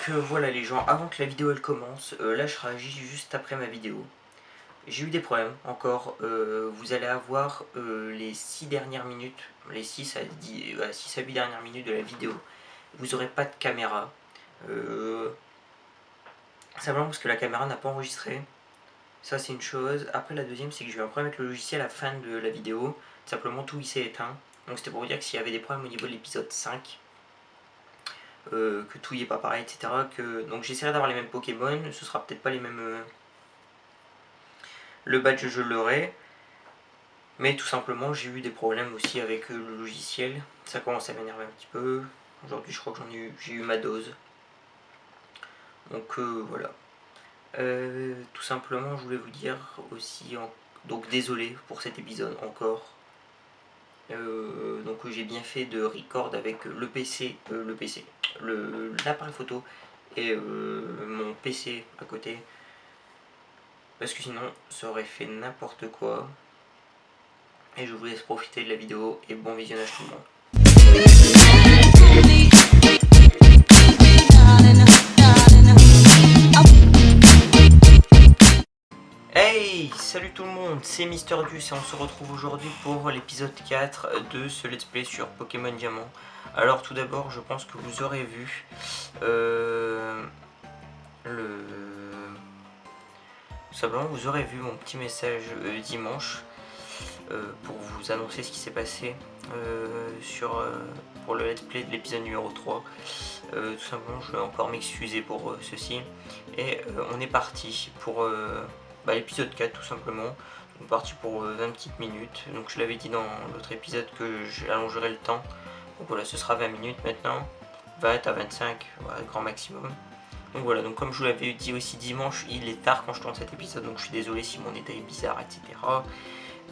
Voilà les gens, avant que la vidéo elle commence, là je réagis juste après ma vidéo. J'ai eu des problèmes encore, vous allez avoir les 6 dernières minutes, les 6 à 8 dernières minutes de la vidéo. Vous n'aurez pas de caméra, simplement parce que la caméra n'a pas enregistré. Ça c'est une chose. Après la deuxième c'est que j'ai eu un problème avec le logiciel à la fin de la vidéo, simplement tout il s'est éteint. Donc c'était pour vous dire que s'il y avait des problèmes au niveau de l'épisode 5, que tout y est pas pareil, etc. Donc j'essaierai d'avoir les mêmes Pokémon, ce sera peut-être pas les mêmes. Le badge je l'aurai, mais tout simplement j'ai eu des problèmes aussi avec le logiciel. Ça commence à m'énerver un petit peu. Aujourd'hui je crois que j'ai eu ma dose. Donc voilà. Tout simplement je voulais vous dire aussi, donc désolé pour cet épisode encore. Donc j'ai bien fait de record avec l'appareil photo et mon PC à côté, parce que sinon ça aurait fait n'importe quoi. Et je vous laisse profiter de la vidéo et bon visionnage tout le monde. Hey, salut tout le monde, c'est Mister Duce et on se retrouve aujourd'hui pour l'épisode 4 de ce let's play sur Pokémon Diamant. Alors tout d'abord je pense que vous aurez vu simplement vous aurez vu mon petit message dimanche pour vous annoncer ce qui s'est passé pour le let's play de l'épisode numéro 3. Tout simplement je vais encore m'excuser pour ceci et on est parti pour l'épisode 4 tout simplement. On est parti pour 20 petites minutes, donc je l'avais dit dans l'autre épisode que j'allongerai le temps, donc voilà, ce sera 20 minutes maintenant, 20 à 25, voilà, grand maximum. Donc voilà, donc comme je vous l'avais dit aussi dimanche, il est tard quand je tourne cet épisode, donc je suis désolé si mon état est bizarre, etc.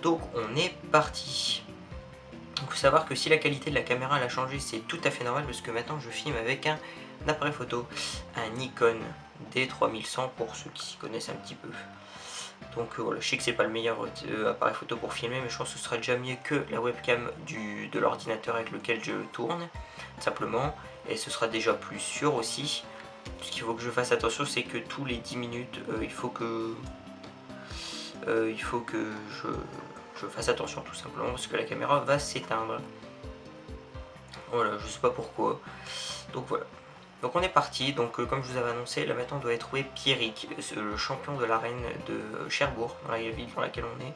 Donc on est parti. Il faut savoir que si la qualité de la caméra elle a changé, c'est tout à fait normal parce que maintenant je filme avec un appareil photo, un Nikon D3100 pour ceux qui s'y connaissent un petit peu. Donc voilà, je sais que c'est pas le meilleur appareil photo pour filmer, mais je pense que ce sera déjà mieux que la webcam de l'ordinateur avec lequel je tourne, simplement, et ce sera déjà plus sûr aussi. Ce qu'il faut que je fasse attention, c'est que tous les 10 minutes, il faut que je fasse attention tout simplement parce que la caméra va s'éteindre. Voilà, je sais pas pourquoi. Donc voilà. Donc on est parti, donc comme je vous avais annoncé, là maintenant on doit trouver Pierrick, le champion de l'arène de Cherbourg, dans la ville dans laquelle on est.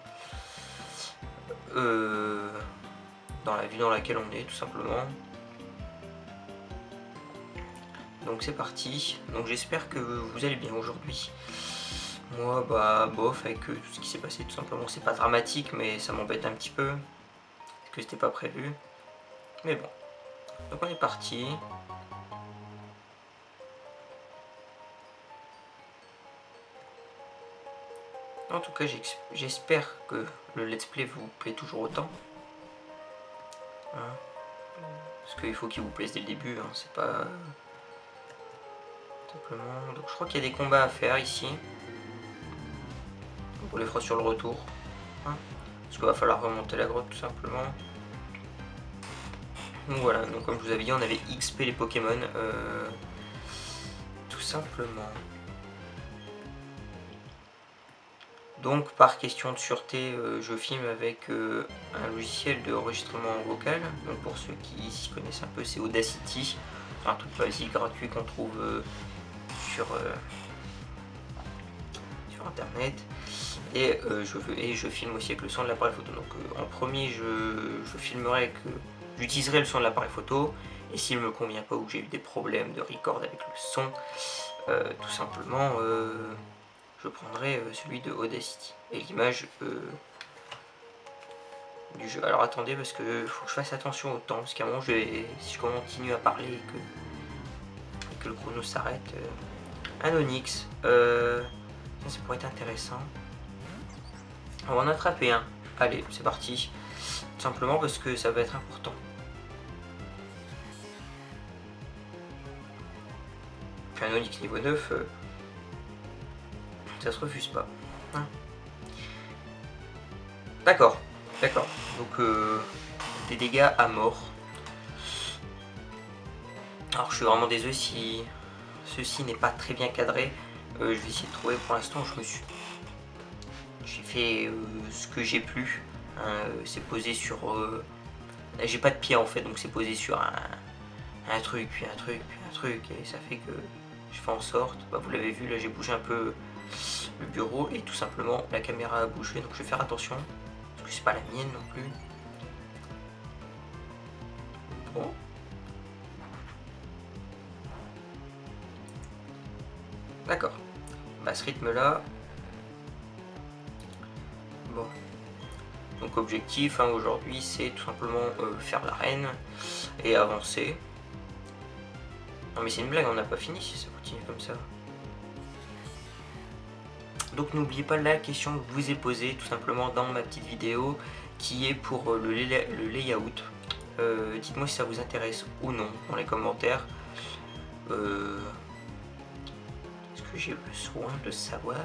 Dans la ville dans laquelle on est tout simplement. Donc c'est parti, donc j'espère que vous allez bien aujourd'hui. Moi bah bof avec tout ce qui s'est passé tout simplement, c'est pas dramatique mais ça m'embête un petit peu, parce que c'était pas prévu. Mais bon, donc on est parti. En tout cas j'espère que le let's play vous plaît toujours autant. Hein, parce qu'il faut qu'il vous plaise dès le début, hein, c'est pas... Simplement... Donc je crois qu'il y a des combats à faire ici. On les fera sur le retour. Hein, parce qu'il va falloir remonter la grotte tout simplement. Donc voilà, donc comme je vous avais dit, on avait XP les Pokémon. Tout simplement. Donc par question de sûreté, je filme avec un logiciel d'enregistrement vocal. Donc pour ceux qui s'y connaissent un peu, c'est Audacity. C'est un truc basique, gratuit qu'on trouve sur internet. Et je filme aussi avec le son de l'appareil photo. Donc en premier, je filmerai avec... J'utiliserai le son de l'appareil photo. Et s'il me convient pas ou que j'ai eu des problèmes de record avec le son, tout simplement... je prendrai celui de Audacity et l'image du jeu. Alors attendez parce que faut que je fasse attention au temps, parce qu'à un moment si je continue à parler et que le chrono s'arrête. Un Onix, ça pourrait être intéressant. On va en attraper un. Allez, c'est parti. Tout simplement parce que ça va être important. Un Onix niveau 9... ça se refuse pas. Hein, d'accord, d'accord. Donc des dégâts à mort. Alors je suis vraiment désolé si ceci n'est pas très bien cadré. Je vais essayer de trouver. Pour l'instant, j'ai fait ce que j'ai pu. Hein, c'est posé sur... j'ai pas de pied en fait, donc c'est posé sur un truc, puis un truc, puis un truc, et ça fait que je fais en sorte, bah, vous l'avez vu, là j'ai bougé un peu le bureau, et tout simplement la caméra a bougé, donc je vais faire attention, parce que c'est pas la mienne non plus. Bon. D'accord. Bah, à ce rythme-là... Bon. Donc objectif hein, aujourd'hui, c'est tout simplement faire l'arène et avancer. Non mais c'est une blague, on n'a pas fini si ça continue comme ça. Donc n'oubliez pas la question que je vous ai posée tout simplement dans ma petite vidéo qui est pour le layout. Dites-moi si ça vous intéresse ou non dans les commentaires. Est-ce que j'ai besoin de savoir?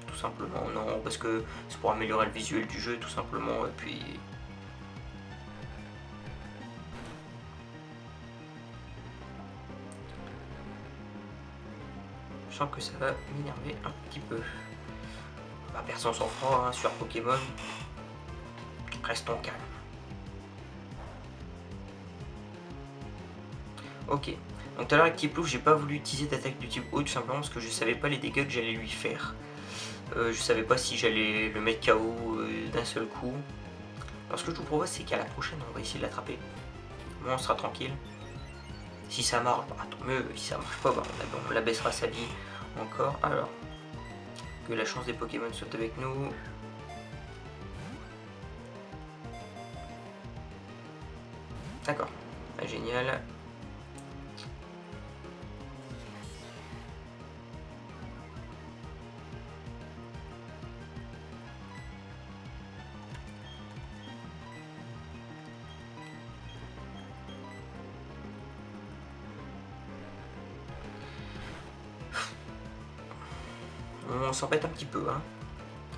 Tout simplement non, parce que c'est pour améliorer le visuel du jeu tout simplement, et puis... Je sens que ça va m'énerver un petit peu. Bah, personne s'en fera hein, sur Pokémon. Restons calmes. Ok. Donc tout à l'heure avec Tiplouf, j'ai pas voulu utiliser d'attaque de type haut tout simplement parce que je savais pas les dégâts que j'allais lui faire. Je savais pas si j'allais le mettre KO d'un seul coup. Alors ce que je vous propose c'est qu'à la prochaine on va essayer de l'attraper. Moi on sera tranquille. Si ça marche, bah, tant mieux. Si ça marche pas, bah, on abaissera sa vie encore. Alors, que la chance des Pokémon soit avec nous. D'accord, ah, génial. On s'embête un petit peu, hein.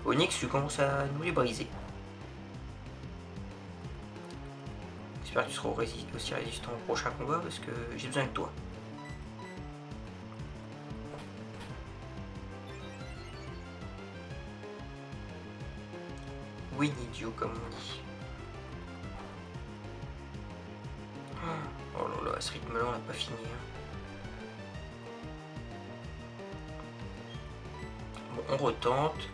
Onyx, tu commences à nous les briser. J'espère que tu seras aussi résistant au prochain combat parce que j'ai besoin de toi. Oui, idiot comme on dit. Oh là là, à ce rythme-là, on n'a pas fini. Hein. Bon, on retente.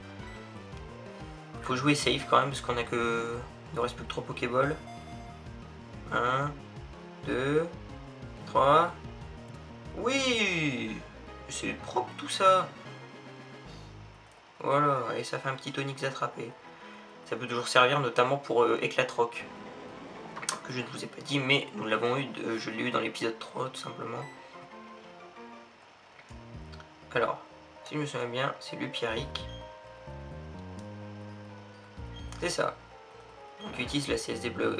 Faut jouer safe quand même parce qu'on a que... Il ne reste plus que 3 Pokéballs. 1, 2, 3. Oui! C'est propre tout ça. Voilà, et ça fait un petit Onyx attrapé. Ça peut toujours servir notamment pour Éclatroc. Que je ne vous ai pas dit, mais nous l'avons eu, je l'ai eu dans l'épisode 3 tout simplement. Alors, si je me souviens bien, c'est le Pierrick. C'est ça. Donc il utilise la CSD bleu,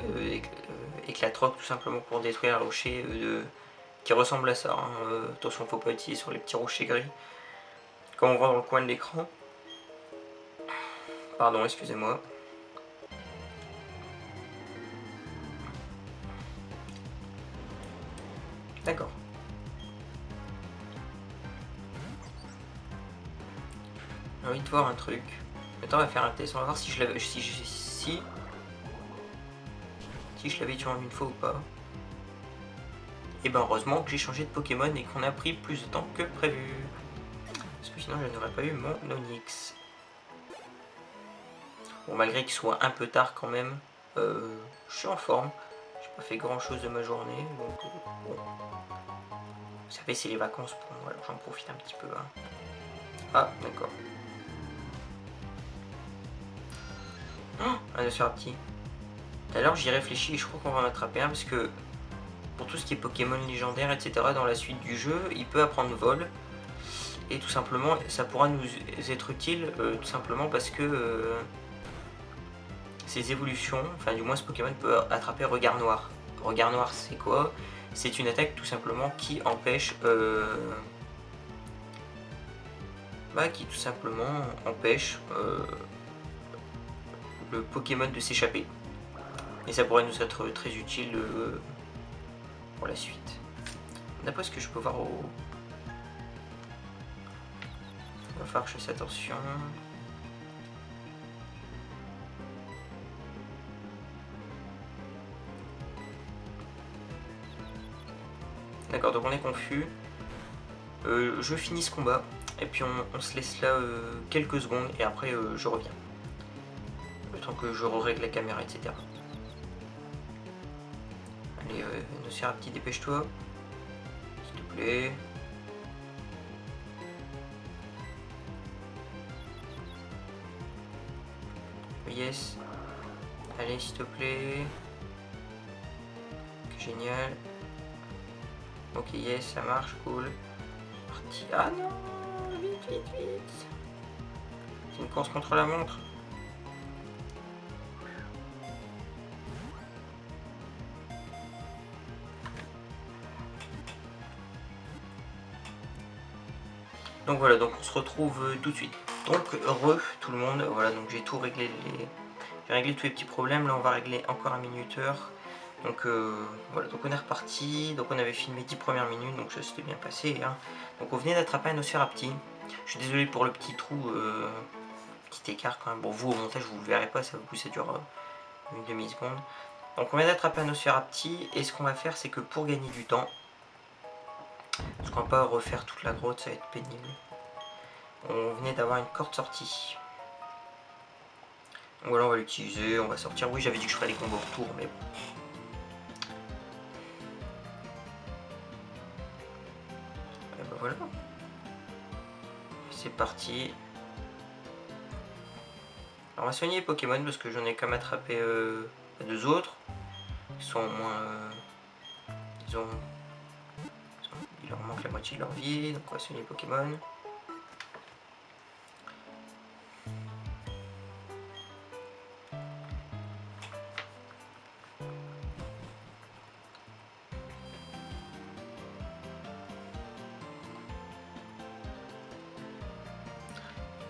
Éclatroc tout simplement pour détruire un rocher qui ressemble à ça. Hein. Attention, faut pas utiliser sur les petits rochers gris. Comme on voit dans le coin de l'écran. Pardon, excusez-moi. D'accord. J'ai envie de voir un truc. Attends, on va faire un test. On va voir si je l'avais si je l'avais tué en une fois ou pas. Et ben heureusement que j'ai changé de Pokémon et qu'on a pris plus de temps que prévu. Parce que sinon je n'aurais pas eu mon Onyx. Bon, malgré qu'il soit un peu tard quand même, je suis en forme. J'ai pas fait grand chose de ma journée, donc bon. Vous savez, c'est les vacances pour moi, alors j'en profite un petit peu. Hein. Ah, d'accord. Oh, un Assorti. Tout à l'heure j'y réfléchis et je crois qu'on va en attraper un parce que pour tout ce qui est Pokémon légendaire, etc., dans la suite du jeu, il peut apprendre vol. Et tout simplement, ça pourra nous être utile, tout simplement parce que ces évolutions, enfin du moins ce Pokémon peut attraper Regard Noir. Regard Noir c'est quoi? C'est une attaque tout simplement qui empêche... qui tout simplement empêche le Pokémon de s'échapper. Et ça pourrait nous être très utile pour la suite. D'après ce que je peux voir phare, je fais attention. D'accord, donc on est confus. Je finis ce combat et puis on se laisse là quelques secondes et après je reviens. Le temps que je règle la caméra, etc. Allez, Nosferapti, dépêche-toi. S'il te plaît. Yes. Allez, s'il te plaît. Génial. Ok, yes, ça marche, cool. Parti. Ah non, vite, vite, vite. C'est une course contre la montre. Donc voilà, donc on se retrouve tout de suite. Donc tout le monde, voilà, donc j'ai tout réglé, j'ai réglé tous les petits problèmes. Là on va régler encore un minuteur. Donc voilà, donc on est reparti. Donc on avait filmé 10 premières minutes, donc ça s'était bien passé, hein. Donc on venait d'attraper un Nosferapti. Je suis désolé pour le petit trou, petit écart quand même. Bon, vous au montage vous le verrez pas, ça vous ça dure une demi-seconde. Donc on vient d'attraper un Nosferapti et ce qu'on va faire c'est que pour gagner du temps, parce qu'on va pas refaire toute la grotte, ça va être pénible. On venait d'avoir une corde sortie. Donc voilà, on va l'utiliser, on va sortir. Oui, j'avais dit que je ferais des combos retour, mais bon. Et ben voilà. C'est parti. Alors on va soigner les Pokémon parce que j'en ai quand même attrapé deux autres. Ils sont au moins... il leur manque la moitié de leur vie, donc on va soigner les Pokémon.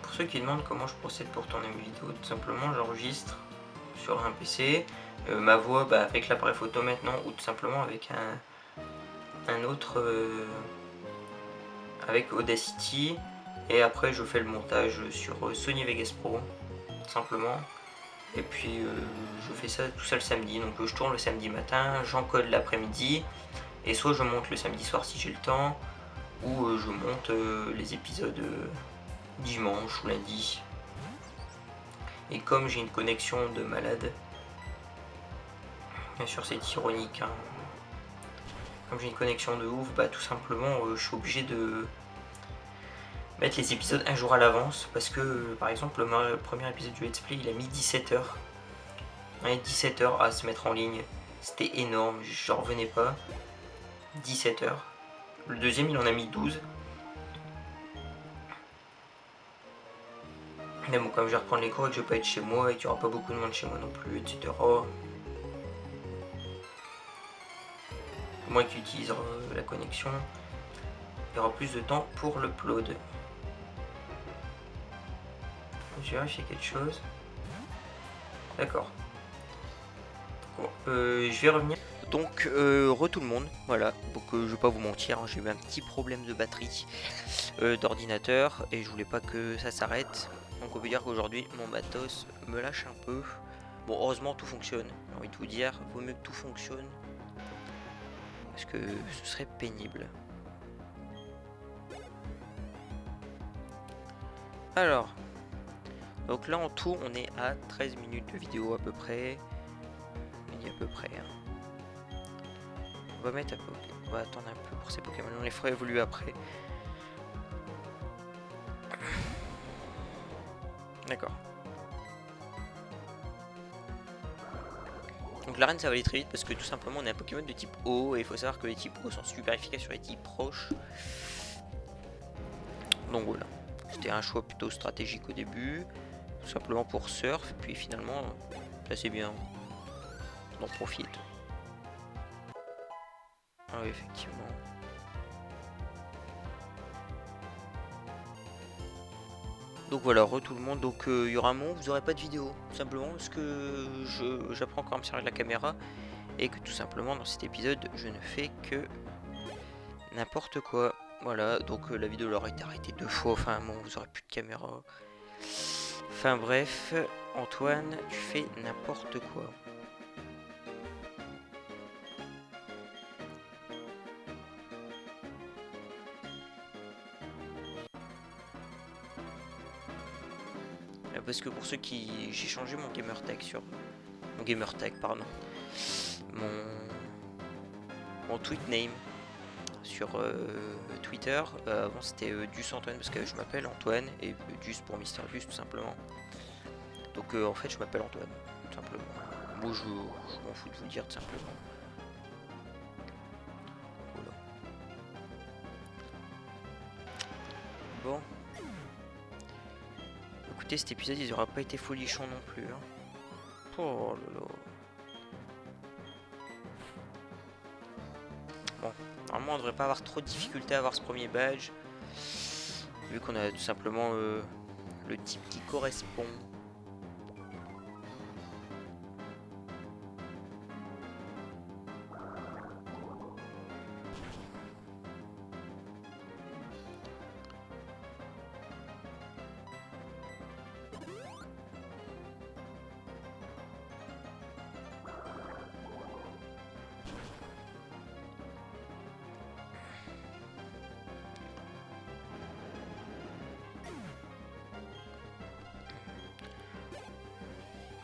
Pour ceux qui demandent comment je procède pour tourner mes vidéos, tout simplement j'enregistre sur un PC, ma voix avec l'appareil photo maintenant ou tout simplement avec un autre avec Audacity et après je fais le montage sur Sony Vegas Pro tout simplement et puis je fais ça tout ça le samedi, donc je tourne le samedi matin, j'encode l'après-midi et soit je monte le samedi soir si j'ai le temps ou je monte les épisodes dimanche ou lundi. Et comme j'ai une connexion de malade, bien sûr c'est ironique, hein. Comme j'ai une connexion de ouf, tout simplement je suis obligé de mettre les épisodes un jour à l'avance parce que par exemple le premier épisode du let's play il a mis 17h. Ouais, 17h à se mettre en ligne, c'était énorme, j'en revenais pas. 17h. Le deuxième il en a mis 12. Mais bon, comme je vais reprendre les cours et que je vais pas être chez moi et qu'il n'y aura pas beaucoup de monde chez moi non plus, etc. Moi qui utilise la connexion, il y aura plus de temps pour l'upload. Je vais vérifier quelque chose. D'accord. Bon, je vais revenir. Donc, tout le monde, voilà. Donc, je vais pas vous mentir, hein, j'ai eu un petit problème de batterie d'ordinateur et je voulais pas que ça s'arrête. Donc, on peut dire qu'aujourd'hui, mon matos me lâche un peu. Bon, heureusement, tout fonctionne. J'ai envie de vous dire, vaut mieux que tout fonctionne. Parce que ce serait pénible. Alors, donc là en tout on est à 13 minutes de vidéo à peu près. On est à peu près. Hein. On va mettre on va attendre un peu pour ces Pokémon, on les fera évoluer après. D'accord. Donc l'arène ça va aller très vite parce que tout simplement on est un Pokémon de type eau et il faut savoir que les types eau sont super efficaces sur les types proches. Donc voilà. C'était un choix plutôt stratégique au début, tout simplement pour surf, et puis finalement, ça c'est bien, on en profite. Ah oui, effectivement. Donc voilà, tout le monde, donc il y aura un moment où vous n'aurez pas de vidéo, tout simplement parce que j'apprends encore à me servir de la caméra, et que tout simplement dans cet épisode, je ne fais que n'importe quoi. Voilà, donc la vidéo leur a été arrêtée 2 fois, enfin bon, vous aurez plus de caméra. Enfin bref, Antoine, tu fais n'importe quoi. Parce que pour ceux qui... J'ai changé mon gamertag sur... Mon gamertag, pardon. Mon tweet name sur Twitter. Avant c'était Dus Antoine parce que je m'appelle Antoine et Dus pour Mister Dus tout simplement. Donc en fait je m'appelle Antoine tout simplement. Moi je m'en fous de vous le dire tout simplement. Voilà. Bon. Écoutez, cet épisode il aura pas été folichon non plus. Hein. Oh là là. Bon, normalement on devrait pas avoir trop de difficultés à avoir ce premier badge. Vu qu'on a tout simplement le type qui correspond.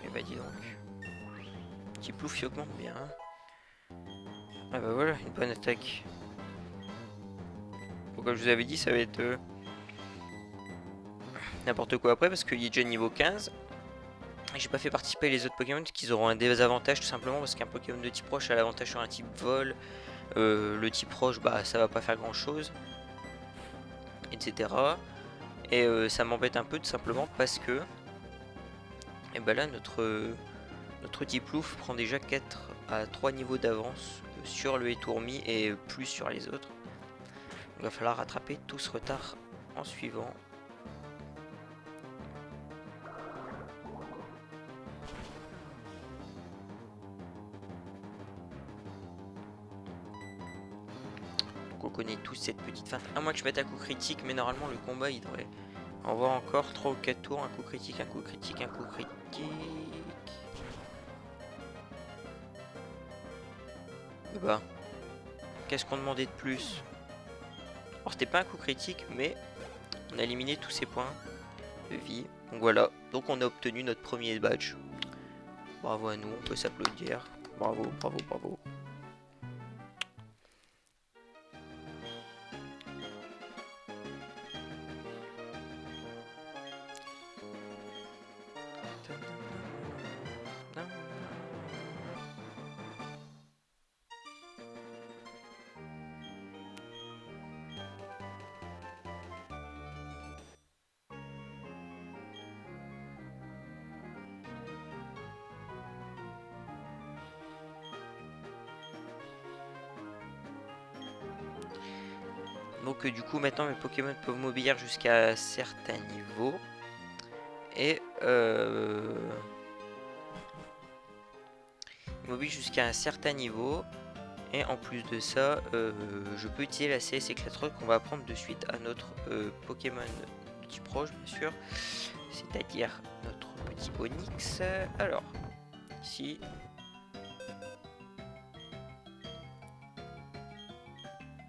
Et bah dis donc. Petit plouf il augmente bien. Ah bah voilà, une bonne attaque. Bon, comme je vous avais dit, ça va être n'importe quoi après parce qu'il est déjà niveau 15. J'ai pas fait participer les autres Pokémon qui auront un désavantage tout simplement parce qu'un Pokémon de type roche a l'avantage sur un type vol. Le type roche, bah ça va pas faire grand chose. Etc. Et ça m'embête un peu tout simplement parce que et bah là notre type Louf prend déjà 4 à 3 niveaux d'avance sur le Étourmi et plus sur les autres. Il va falloir rattraper tout ce retard en suivant. Donc on connaît tous cette petite feinte. À moins que je mette un coup critique, mais normalement le combat il devrait avoir encore 3 ou 4 tours. Un coup critique, un coup critique, un coup critique. Et bah, qu'est-ce qu'on demandait de plus? Alors c'était pas un coup critique, mais on a éliminé tous ces points de vie. Donc voilà, donc on a obtenu notre premier badge. Bravo à nous, on peut s'applaudir. Bravo, bravo, bravo. Donc du coup maintenant mes Pokémon peuvent m'obéir jusqu'à certains niveaux. Et m'obéir jusqu'à un certain niveau. Et en plus de ça, je peux utiliser la CS éclateuse qu'on va apprendre de suite à notre Pokémon de type proche bien sûr. C'est-à-dire notre petit Onix. Alors, ici.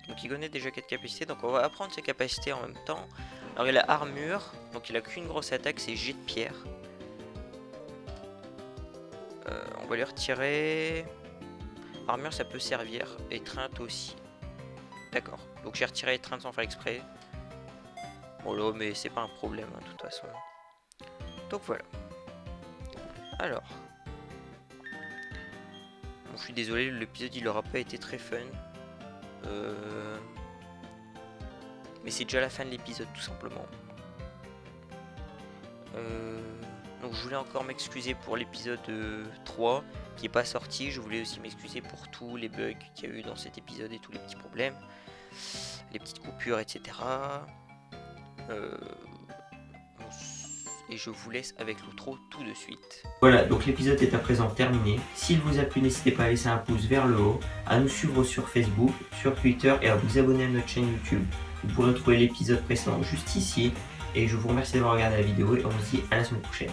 Donc il connaît déjà 4 capacités, donc on va apprendre ses capacités en même temps. Alors il a armure, donc il a qu'une grosse attaque, c'est jet de pierre. On va lui retirer... Armure ça peut servir, étreinte aussi. D'accord, donc j'ai retiré étreinte sans faire exprès. Bon là mais c'est pas un problème hein, de toute façon. Donc voilà. Alors. Bon, je suis désolé, l'épisode il aura pas été très fun. Mais c'est déjà la fin de l'épisode tout simplement. Donc je voulais encore m'excuser pour l'épisode 3 qui est pas sorti. Je voulais aussi m'excuser pour tous les bugs qu'il y a eu dans cet épisode et tous les petits problèmes, les petites coupures, etc. Et je vous laisse avec l'outro tout de suite. Voilà, donc l'épisode est à présent terminé. S'il vous a plu, n'hésitez pas à laisser un pouce vers le haut, à nous suivre sur Facebook, sur Twitter et à vous abonner à notre chaîne YouTube. Vous pourrez retrouver l'épisode précédent juste ici. Et je vous remercie d'avoir regardé la vidéo et on se dit à la semaine prochaine.